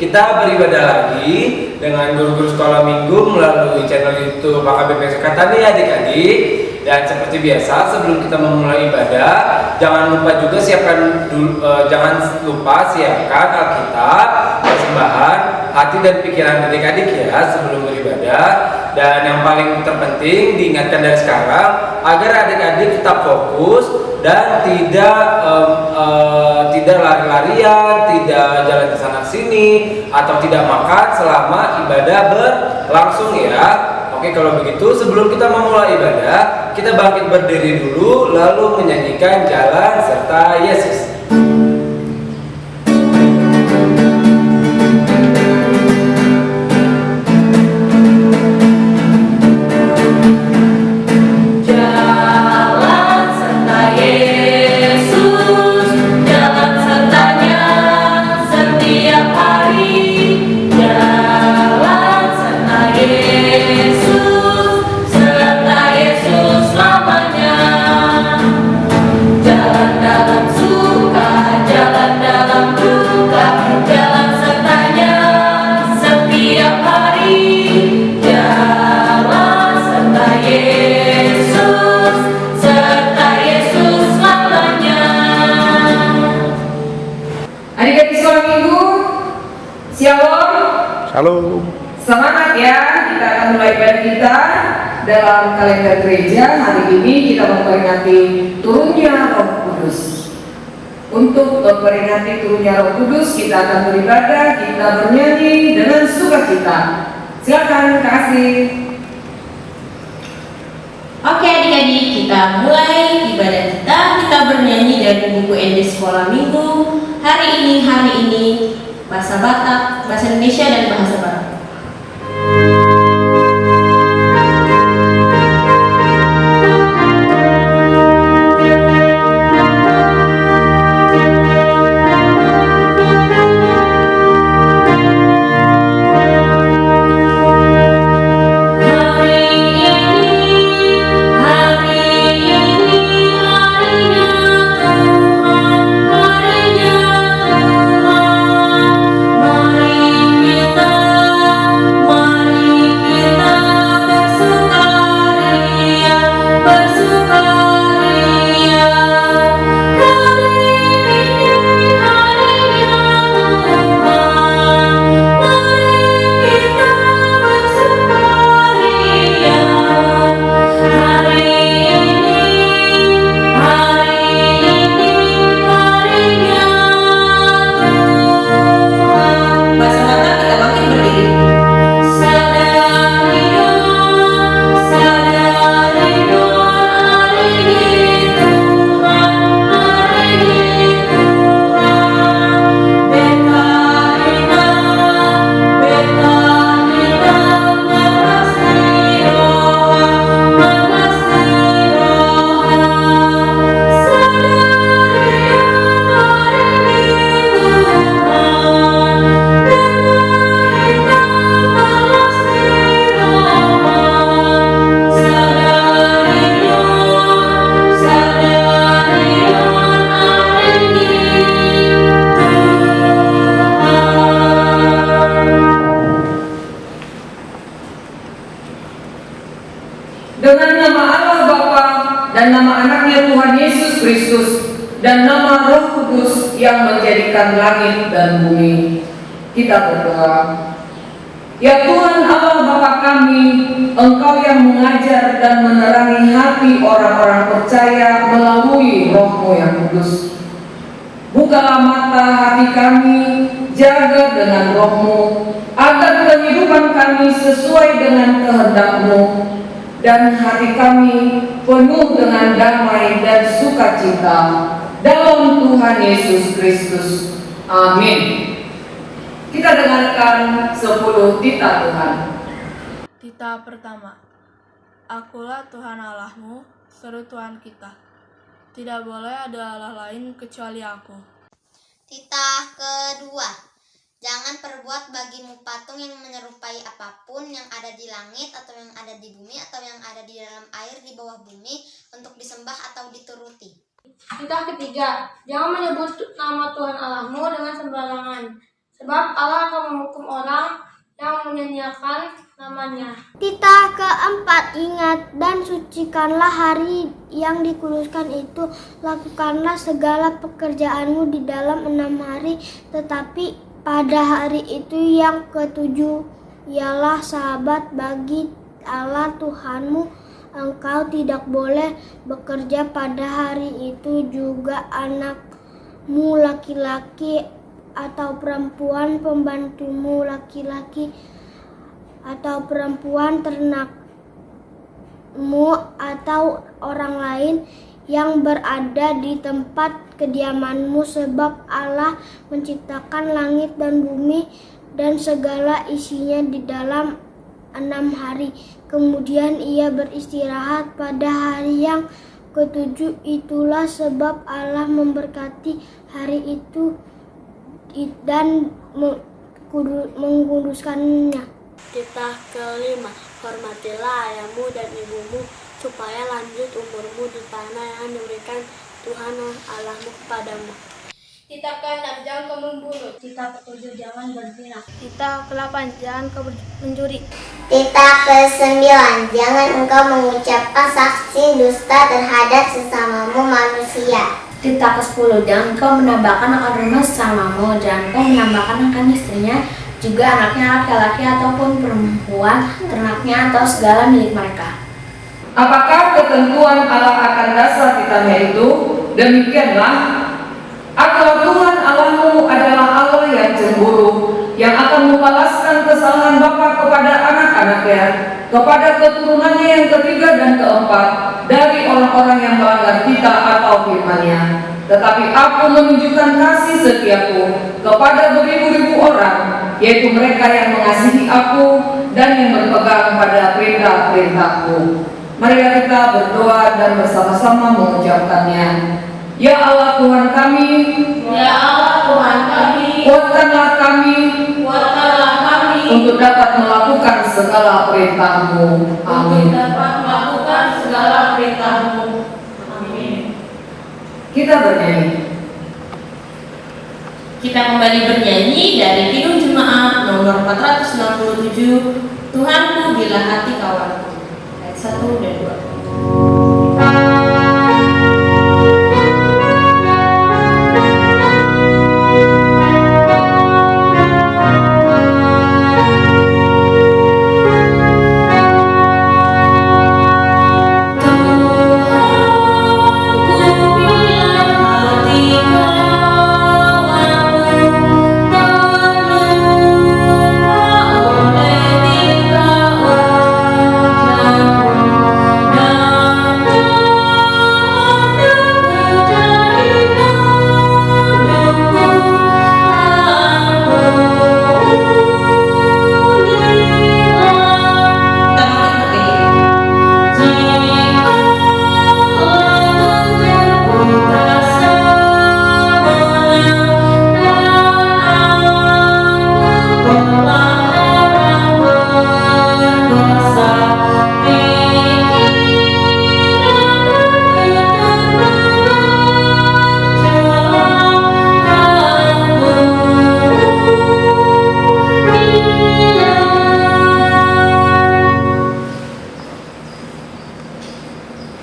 kita beribadah lagi dengan guru-guru sekolah minggu melalui channel YouTube AKBP Sekatani adik-adik. Dan seperti biasa, sebelum kita memulai ibadah, jangan lupa juga jangan lupa siapkan Alkitab, persembahan, hati dan pikiran adik-adik ya sebelum beribadah. Dan yang paling terpenting diingatkan dari sekarang agar adik-adik tetap fokus dan tidak lari-larian, tidak jalan ke sana sini atau tidak makan selama ibadah berlangsung ya. Oke, kalau begitu sebelum kita memulai ibadah, kita bangkit berdiri dulu lalu menyanyikan Jalan Serta Yesus. Halo. Semangat ya, kita akan mulai ibadah kita dalam kalender gereja. Hari ini kita memperingati turunnya Roh Kudus. Untuk memperingati turunnya Roh Kudus, kita akan beribadah, kita bernyanyi dengan sukacita. Silakan kasih. Oke adik-adik, kita mulai ibadah kita bernyanyi dari buku ND Sekolah Minggu. Hari ini bahasa Batak, bahasa Indonesia dan bahasa Batak. Dengan nama Allah Bapa dan nama anaknya Tuhan Yesus Kristus dan nama Roh Kudus yang menjadikan langit dan bumi, kita berdoa. Ya Tuhan Allah Bapa kami, Engkau yang mengajar dan menerangi hati orang-orang percaya melalui Roh-Mu yang kudus. Bukalah mata hati kami, jaga dengan Roh-Mu, agar kehidupan kami sesuai dengan kehendak-Mu, dan hati kami penuh dengan damai dan sukacita dalam Tuhan Yesus Kristus. Amin. Kita dengarkan 10 titah Tuhan. Titah pertama. Akulah Tuhan Allahmu, seru Tuhan kita. Tidak boleh ada Allah lain kecuali aku. Titah kedua. Jangan perbuat bagimu patung yang menyerupai apapun yang ada di langit atau yang ada di bumi atau yang ada di dalam air di bawah bumi untuk disembah atau dituruti. Titah ketiga. Jangan menyebut nama Tuhan Allahmu dengan sembarangan, sebab Allah akan menghukum orang yang menyanyiakan namanya. Titah keempat, ingat dan sucikanlah hari yang dikuduskan itu. Lakukanlah segala pekerjaanmu di dalam 6 hari, tetapi pada hari itu yang ketujuh ialah sabat bagi Allah Tuhanmu. Engkau tidak boleh bekerja pada hari itu, juga anakmu laki-laki atau perempuan, pembantumu laki-laki atau perempuan, ternakmu atau orang lain yang berada di tempat kediamanmu, sebab Allah menciptakan langit dan bumi dan segala isinya di dalam 6 hari. Kemudian ia beristirahat pada hari yang ketujuh. Itulah sebab Allah memberkati hari itu dan mengkuduskannya. Titah kelima, hormatilah ayahmu dan ibumu, supaya lanjut umurmu di tanah yang diberikan Tuhan Allahmu kepadamu. Titah ke-6, jangan kau membunuh. Titah ke-7, jangan berzina. Titah ke-8, jangan kau mencuri. Titah ke-9, jangan engkau mengucapkan saksi dusta terhadap sesamamu manusia. Titah ke-10, jangan kau menambahkan akan rumah sesamamu, jangan kau menambahkan akan istrinya, juga anaknya laki-laki ataupun perempuan, ternaknya atau segala milik mereka. Apakah ketentuan Allah akan dasar titahnya itu? Demikianlah, Akulah Tuhan Allahmu adalah Allah yang cemburu, yang akan membalaskan kesalahan bapa kepada anak-anaknya, kepada keturunannya yang ketiga dan keempat dari orang-orang yang melanggar titah atau firman-Nya. Tetapi Aku menunjukkan kasih setiaku kepada beribu-ribu orang, yaitu mereka yang mengasihi Aku dan yang berpegang pada perintah-perintah-Ku. Mari kita berdoa dan bersama-sama mengucapkannya. Ya Allah Tuhan kami, Ya Allah Tuhan kami, kuatkanlah kami untuk dapat melakukan segala perintah-Mu. Amin. Amin. Kita bernyanyi. Kita kembali bernyanyi dari Kidung Jemaat nomor 467, Tuhanku bila hati kawanku, ayat 1 dan 2.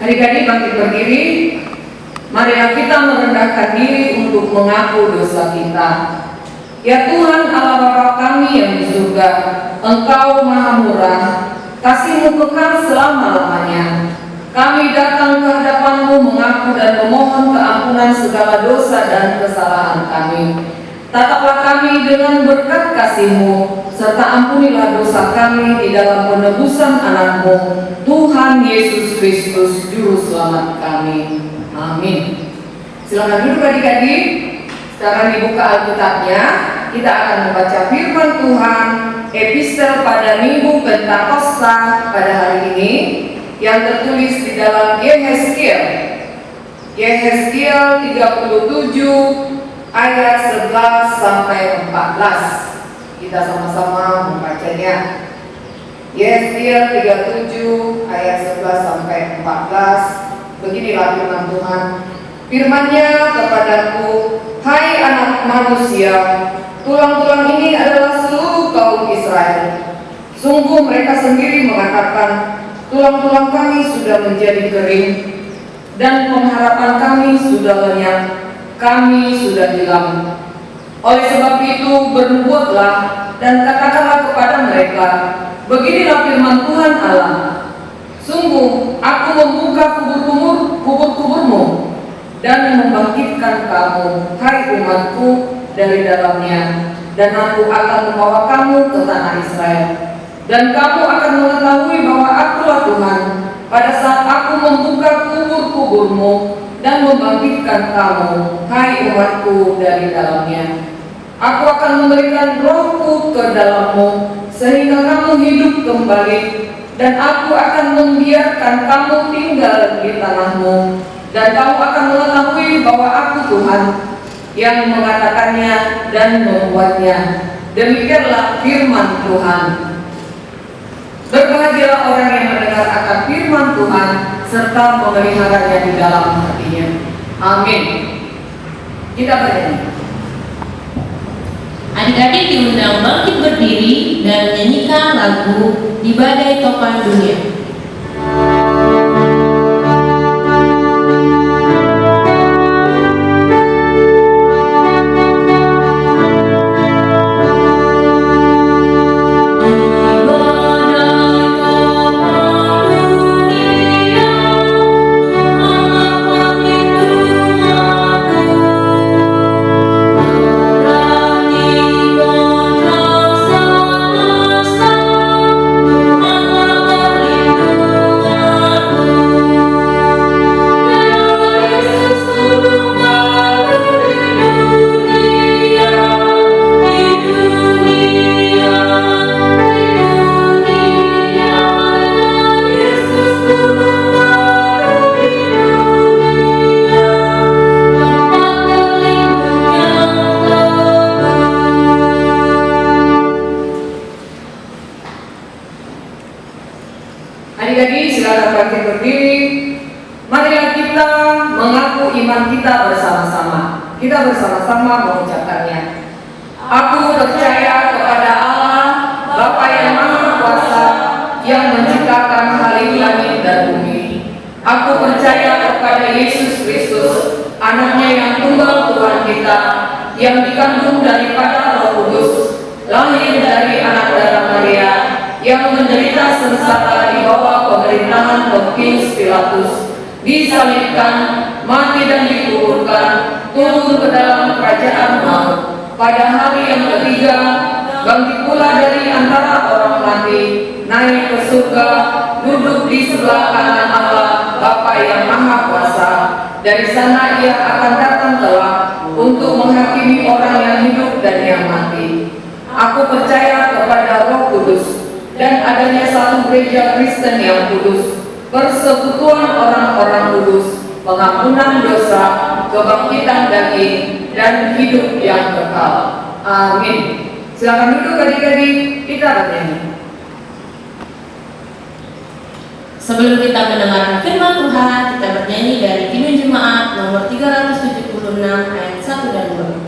Adik-adik bangkit berdiri. Marilah kita merendahkan diri untuk mengaku dosa kita. Ya Tuhan Allah Bapa kami yang di surga, Engkau Maha Murah, kasih-Mu kekal selama-lamanya. Kami datang ke hadapan-Mu mengaku dan memohon keampunan segala dosa dan kesalahan kami. Tataplah kami dengan berkat kasih-Mu, serta ampunilah dosa kami di dalam penebusan Anak-Mu, Tuhan Yesus Kristus, Juru Selamat kami. Amin. Silakan duduk adik-adik. Sekarang dibuka Alkitabnya. Kita akan membaca firman Tuhan, epistel pada Minggu Pentakosta pada hari ini, yang tertulis di dalam Yehezkiel 37 ayat 11 sampai 14. Kita sama-sama membacanya. Yehezkiel 37 ayat 11 sampai 14. Beginilah firman Tuhan. Firman-Nya kepadaku, hai anak manusia, Tulang-tulang ini adalah seluruh kaum Israel. Sungguh mereka sendiri mengatakan, tulang-tulang kami sudah menjadi kering, dan pengharapan kami sudah lenyap, kami sudah hilang. Oleh sebab itu bernubuatlah dan katakanlah kepada mereka, beginilah firman Tuhan Allah. Sungguh aku membuka kubur-kuburmu dan membangkitkan kamu, hai umatku, dari dalamnya, dan aku akan membawa kamu ke tanah Israel. Dan kamu akan mengetahui bahwa akulah Tuhan pada saat aku membuka kubur-kuburmu dan membangkitkan kamu, hai umatku, dari dalamnya. Aku akan memberikan rohku ke dalammu sehingga kamu hidup kembali, dan aku akan membiarkan kamu tinggal di tanahmu, dan kamu akan mengetahui bahwa aku Tuhan yang mengatakannya dan membuatnya. Demikianlah firman Tuhan. Berbahagialah orang yang mendengar akan firman Tuhan serta memeliharanya di dalam hatinya. Amin. Kita bernyanyi. Adik-adik diundang bangkit berdiri dan menyanyikan lagu Di Badai Topan Dunia. Adik-adik silakan bangkit berdiri. Marilah kita mengaku iman kita bersama-sama. Kita bersama-sama mengucapkannya. Aku percaya kepada Allah, Bapa yang Maha Kuasa, yang menciptakan langit dan bumi. Aku percaya kepada Yesus Kristus, Anaknya yang tunggal Tuhan kita, yang dikandung daripada Roh Kudus, lahir dari anak darah Maria, yang menderita sengsara di bawah pemerintahan Pontius Pilatus, disalibkan, mati dan dikuburkan, turun ke dalam kerajaan maut. Pada hari yang ketiga, bangkit pula dari antara orang mati, naik ke surga, duduk di sebelah kanan Allah, Bapa yang Maha Kuasa. Dari sana Ia akan datang kelak untuk menghakimi orang yang hidup dan yang mati. Aku percaya kepada Roh Kudus dan adanya satu gereja Kristen yang kudus, persekutuan orang-orang kudus, pengampunan dosa, kebangkitan daging, dan hidup yang kekal. Amin. Silakan duduk adik-adik, kita bernyanyi. Sebelum kita mendengarkan firman Tuhan, kita bernyanyi dari Kidung Jemaat nomor 376 ayat 1 dan 2.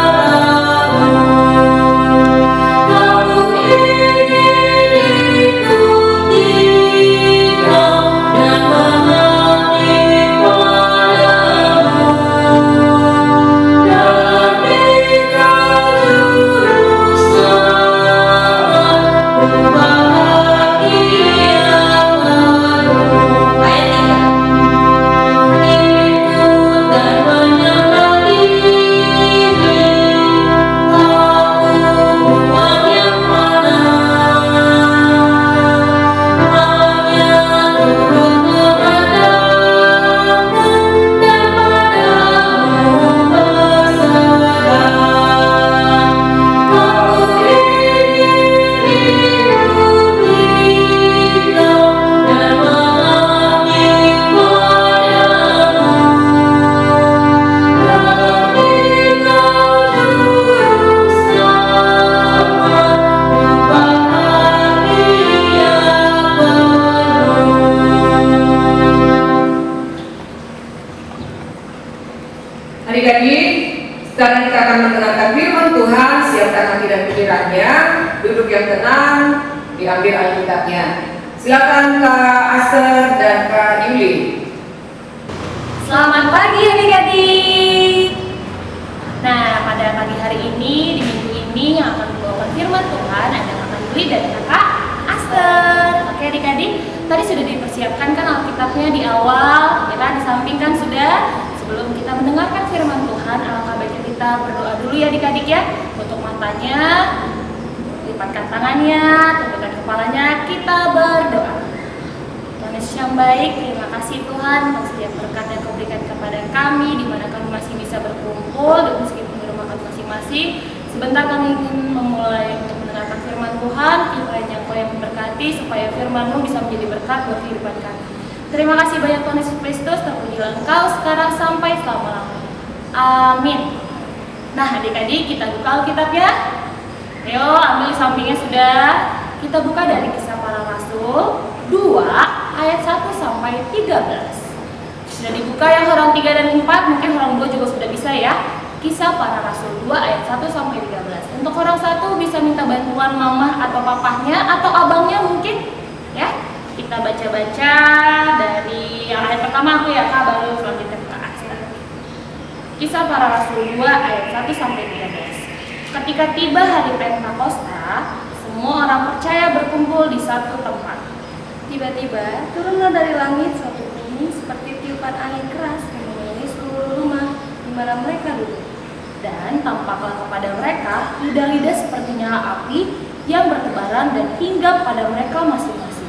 Hanya oleh Sekarang kita akan mendengarkan firman Tuhan. Siapkan hati dan pikirannya, duduk yang tenang, diambil Alkitabnya. Silakan Kak Aster dan Kak Yuli. Selamat pagi adik-adik. Nah, pada pagi hari ini, di minggu ini yang akan membawakan firman Tuhan ada Kakak Yuli dan Kakak Aster. Oke adik-adik, tadi sudah dipersiapkan kan Alkitabnya di awal, ya kan, disampingkan sudah. Sebelum kita mendengarkan firman Tuhan, alangkah baiknya kita berdoa dulu ya adik-adik ya. Untuk matanya, lipatkan tangannya, tundukkan kepalanya, kita berdoa. Tuhan Yesus yang baik, terima kasih Tuhan untuk setiap berkat yang Kau berikan kepada kami, di mana kami masih bisa berkumpul dan meskipun di rumah kami masing-masing. Sebentar kami ingin memulai untuk mendengarkan firman Tuhan, kiranya Kau yang memberkati supaya firman-Mu bisa menjadi berkat buat kehidupan kami. Terima kasih banyak Tuhan Yesus Kristus, terpujilah Engkau sekarang sampai selama-lamanya. Amin. Nah adik-adik, kita buka Alkitabnya. Ayo ambil sampingnya sudah. Kita buka dari Kisah Para Rasul 2 ayat 1 sampai 13. Sudah dibuka yang orang 3 dan 4, mungkin orang 2 juga sudah bisa ya. Kisah Para Rasul 2 ayat 1 sampai 13. Untuk orang 1 bisa minta bantuan mamah atau papahnya atau abangnya mungkin ya. Kita baca-baca dari yang ayat pertama aku ya Kak, baru selanjutnya ke Aster. Kisah Para Rasul 2 ayat 1 sampai 13. Ketika tiba hari Pentakosta, semua orang percaya berkumpul di satu tempat. Tiba-tiba turunlah dari langit suatu bunyi seperti tiupan angin keras yang memenuhi seluruh rumah di mana mereka duduk. Dan tampaklah kepada mereka lidah-lidah seperti nyala api yang bertebaran dan hinggap pada mereka masing-masing.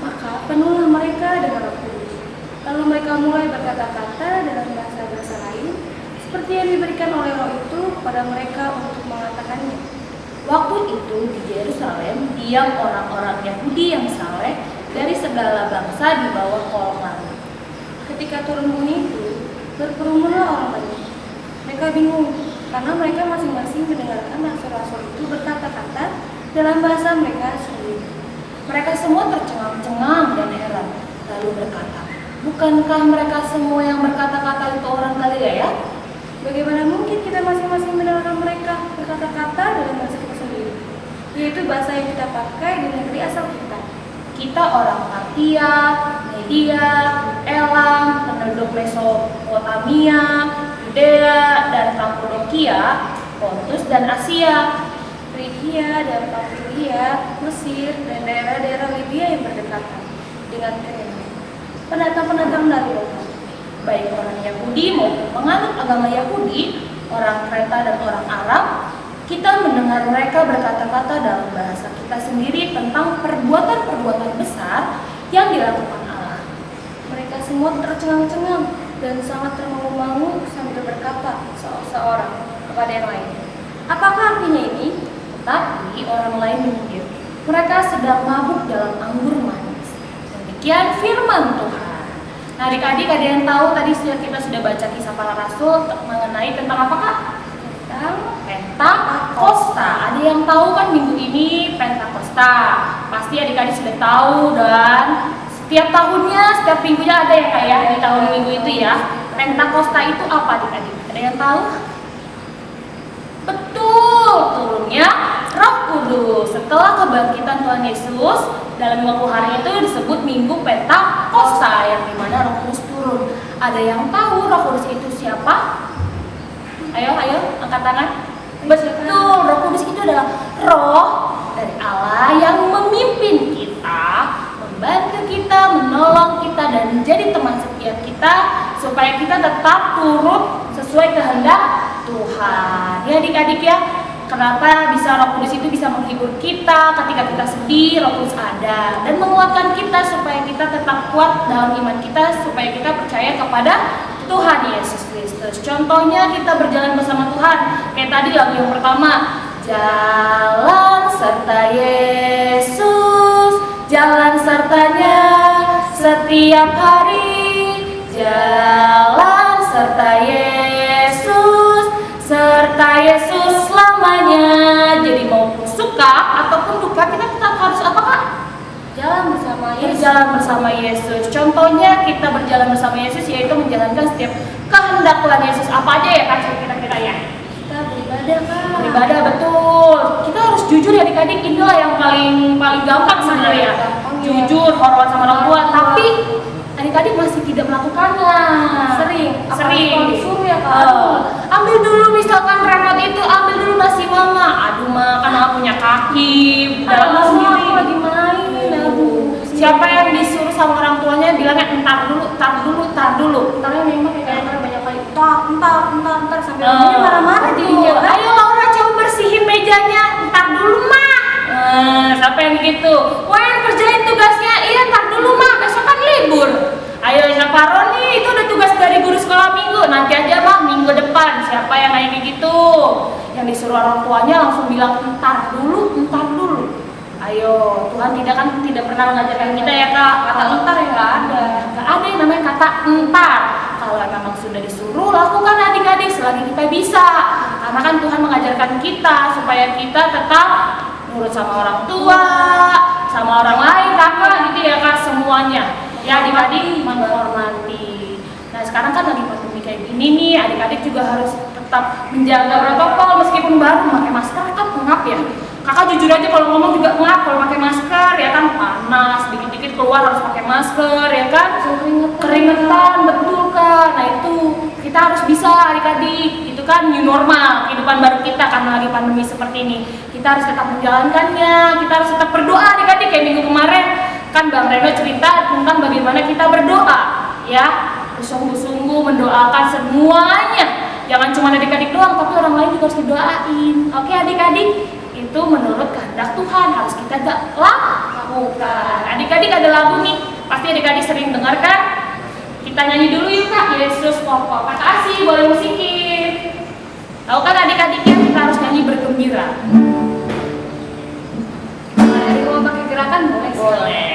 Maka penuhlah mereka dengan Roh Kudus. Lalu mereka mulai berkata-kata dalam bahasa-bahasa lain, seperti yang diberikan oleh Roh itu kepada mereka untuk mengatakannya. Waktu itu di Yerusalem diam orang-orang Yahudi yang saleh dari segala bangsa di bawah kolong langit. Ketika turun bunyi itu, berkerumunlah orang banyak. Mereka bingung karena mereka masing-masing mendengarkan rasul-rasul itu berkata-kata dalam bahasa mereka sendiri. Mereka semua tercengang-cengang dan heran, lalu berkata, bukankah mereka semua yang berkata-kata itu orang Galilea? Bagaimana mungkin kita masing-masing mendengarkan mereka berkata-kata dalam bahasa kita sendiri, yaitu bahasa yang kita pakai di negeri asal kita. Kita orang Partia, Media, Elam, penduduk Mesopotamia, Yudea dan Kappadokia, Pontus dan Asia, Frigia dan Pamfilia, Mesir, dan daerah-daerah Libya yang berdekatan dengan Kirene. Pendatang-pendatang dari Roma, baik orang Yahudi maupun penganut agama Yahudi, orang Kreta dan orang Arab, kita mendengar mereka berkata-kata dalam bahasa kita sendiri tentang perbuatan-perbuatan besar yang dilakukan Allah. Mereka semua tercengang-cengang dan sangat termangu-mangu sambil berkata seorang kepada yang lain, apakah artinya ini? Tapi orang lain menyindir, mereka sedang mabuk dalam anggur manis. Demikian firman Tuhan. Nah adik-adik, ada yang tahu tadi kita sudah baca Kisah Para Rasul mengenai tentang apa Kak? Tentang Pentakosta. Ada yang tahu kan minggu ini Pentakosta? Pasti adik-adik sudah tahu dan setiap tahunnya, setiap minggunya ada ya Kak ya, di tahun minggu itu ya. Pentakosta itu apa adik-adik? Ada yang tahu? Betul, turunnya Roh Kudus. Setelah kebangkitan Tuhan Yesus, dalam 50 hari itu disebut Minggu Pentakosta, yang dimana Roh Kudus turun. Ada yang tahu Roh Kudus itu siapa? Ayo, angkat tangan. Betul, Roh Kudus itu adalah Roh dari Allah yang memimpin kita, membantu kita, menolong kita, dan menjadi teman setia kita, supaya kita tetap turut sesuai kehendak Tuhan. Ya adik-adik ya, kenapa bisa Roh Kudus itu bisa menghibur kita ketika kita sedih? Roh Kudus ada dan menguatkan kita supaya kita tetap kuat dalam iman kita, supaya kita percaya kepada Tuhan Yesus Kristus. Contohnya kita berjalan bersama Tuhan. Kayak tadi lagu yang pertama, jalan serta Yesus, jalan sertanya setiap hari, jalan serta Yesus, serta Yesus selamanya. Jadi mau suka ataupun duka, kita tetap harus apa Kak? Jalan bersama Yesus. Berjalan bersama Yesus. Contohnya kita berjalan bersama Yesus yaitu menjalankan setiap kehendak Tuhan Yesus apa aja ya Kak kira-kira ya? Kita beribadah, Kak. Beribadah, betul. Kita harus jujur ya adik-adik, inilah yang paling gampang sebenarnya. Jujur, hormat sama orang tua, tapi adik-adik masih tidak melakukannya. Sering disuruh ya, Kak. Ambil dulu misalkan remote itu, ambil dulu nasi mama. Aduh ma, kan aku punya kaki, dalam sendiri. Aku lagi main. Aduh. Siapa yang disuruh sama orang tuanya bilangnya entar dulu. Entarnya memang kayak banyak kali. Entar sampai orangnya marah-marah jadinya. Ayo Laura coba bersihin mejanya, entar dulu ma. Siapa yang gitu? Wen kerjain tugasnya, iya entar dulu ma, besok kan libur. Ayo siapa Roni, itu udah tugas dari guru sekolah minggu, nanti aja mah minggu depan. Siapa yang kayak gitu? Yang disuruh orang tuanya langsung bilang entar dulu. Ayo, Tuhan tidak pernah mengajarkan kita ya Kak, kata entar ya nggak ada yang namanya kata entar. Kalau memang sudah disuruh, lakukan adik-adik selagi kita bisa. Karena kan Tuhan mengajarkan kita supaya kita tetap nurut sama orang tua, sama orang lain, kakak gitu ya Kak, semuanya. Ya adik-adik menghormati. Nah sekarang kan lagi pandemi kayak gini nih, adik-adik juga harus tetap menjaga protokol meskipun baru pakai masker kan pengap ya. Kakak jujur aja kalau ngomong juga ngap kalau pakai masker ya kan, panas, dikit-dikit keluar harus pakai masker ya kan, keringetan, betul kan. Nah itu kita harus bisa adik-adik, itu kan new normal kehidupan baru kita karena lagi pandemi seperti ini. Kita harus tetap menjalankannya, kita harus tetap berdoa adik-adik. Kayak minggu kemarin kan Bang Reno cerita tentang bagaimana kita berdoa ya, bersungguh-sungguh mendoakan semuanya, jangan cuma adik-adik doang tapi orang lain juga harus didoain. Oke adik-adik, itu menurut kehendak Tuhan harus kita lakukan. Adik-adik ada lagu nih, pasti adik-adik sering dengar kan? Kita nyanyi dulu yuk Kak, Yesus pokok. Kak Asih boleh musikin. Tahu kan adik-adiknya kita harus nyanyi bergembira. Adik mau pakai gerakan boleh? Boleh.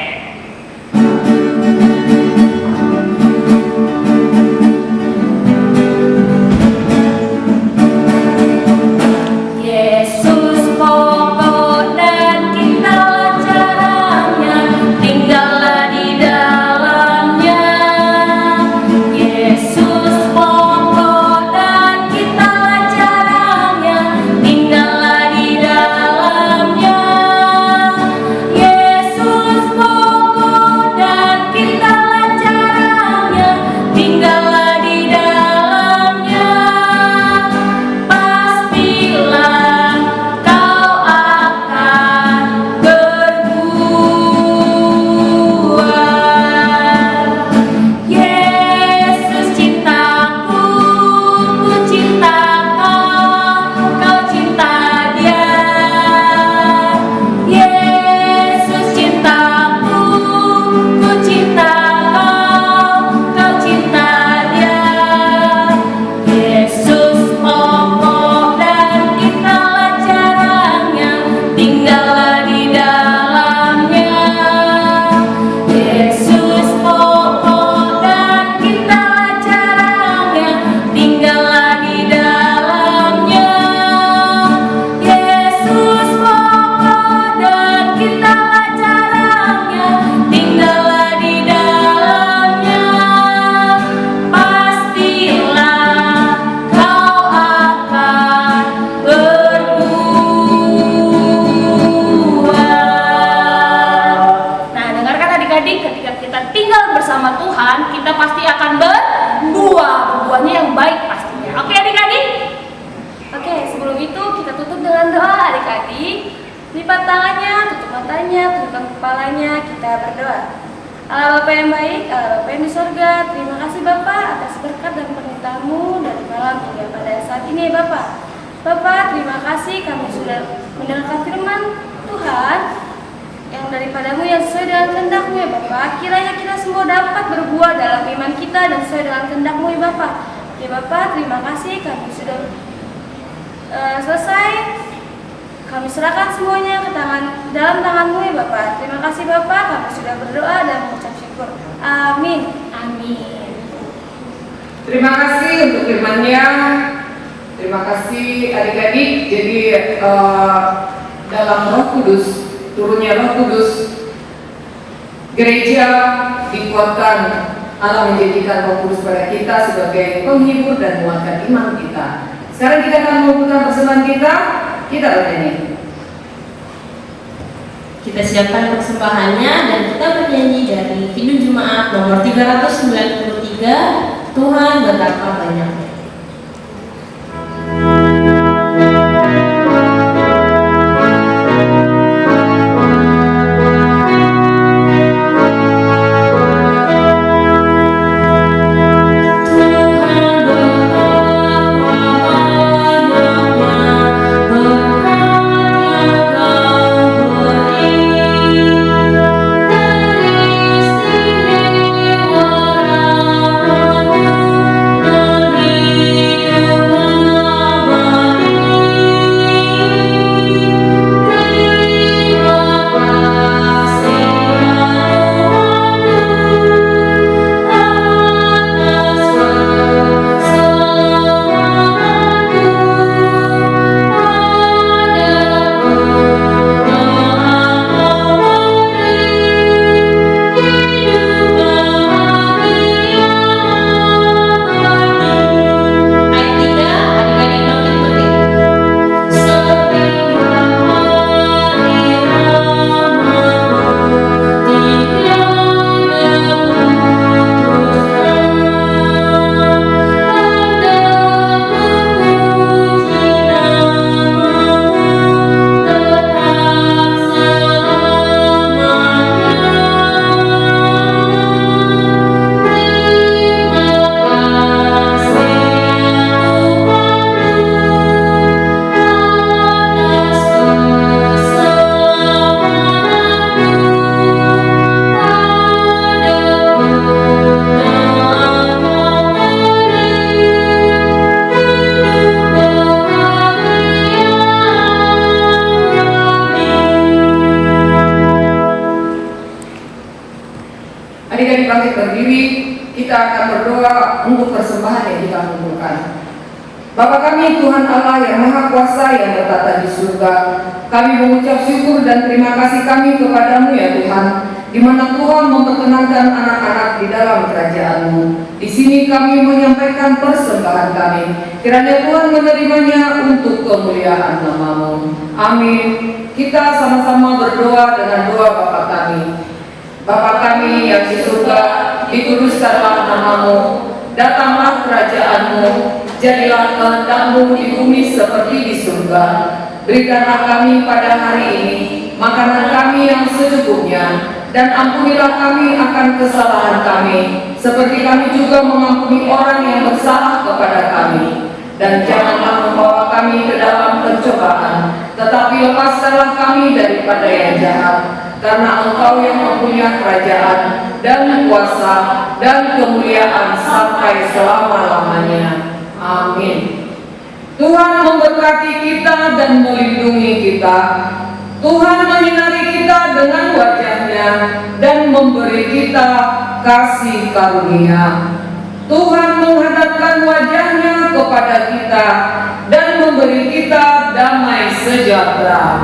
Lipat tangannya, tutup matanya, tundukkan kepalanya, kita berdoa. Allah Bapa yang baik, Allah Bapa yang di surga, terima kasih Bapak atas berkat dan permintaan-Mu dari malam hingga pada saat ini Bapak. Bapak, terima kasih kami sudah mendengarkan firman Tuhan yang daripada-Mu yang sesuai dengan kehendak-Mu ya Bapak. Kiranya kita semua dapat berbuah dalam iman kita dan sesuai dengan kehendak-Mu ya Bapak. Ya Bapak, terima kasih kami sudah selesai. Kami serahkan semuanya ke dalam tangan-Mu ya Bapak. Terima kasih Bapak, kami sudah berdoa dan mengucap syukur. Amin. Amin. Terima kasih untuk firman-Nya. Terima kasih adik-adik. Jadi dalam Roh Kudus, turunnya Roh Kudus, gereja dikuatkan Allah menjadikan Roh Kudus pada kita sebagai penghibur dan menguatkan iman kita. Sekarang kita akan mengumpulkan persembahan kita bernyanyi. Kita siapkan persembahannya dan kita bernyanyi dari Kidung Jemaat nomor 393, Tuhan betapa banyaknya. Adik-adik bangkit berdiri, kita akan berdoa untuk persembahan yang kita kumpulkan. Bapa kami Tuhan Allah yang Maha Kuasa yang bertata di surga, kami mengucap syukur dan terima kasih kami kepadamu ya Tuhan, di mana Tuhan memperkenankan anak-anak di dalam kerajaan-Mu. Di sini kami menyampaikan persembahan kami, kiranya Tuhan menerimanya untuk kemuliaan nama-Mu. Amin. Kita sama-sama berdoa dengan doa Bapa kami. Bapa kami yang di surga, dikuduskanlah nama-Mu, datanglah kerajaan-Mu, jadilah kehendak-Mu di bumi seperti di surga. Berikanlah kami pada hari ini makanan kami yang secukupnya, dan ampunilah kami akan kesalahan kami, seperti kami juga mengampuni orang yang bersalah kepada kami. Dan janganlah membawa kami ke dalam pencobaan, tetapi lepaskanlah kami daripada yang jahat. Karena Engkau yang mempunyai kerajaan dan kuasa dan kemuliaan sampai selama-lamanya. Amin. Tuhan memberkati kita dan melindungi kita. Tuhan menyinari kita dengan wajah-Nya dan memberi kita kasih karunia. Tuhan menghadapkan wajah-Nya kepada kita dan memberi kita damai sejahtera.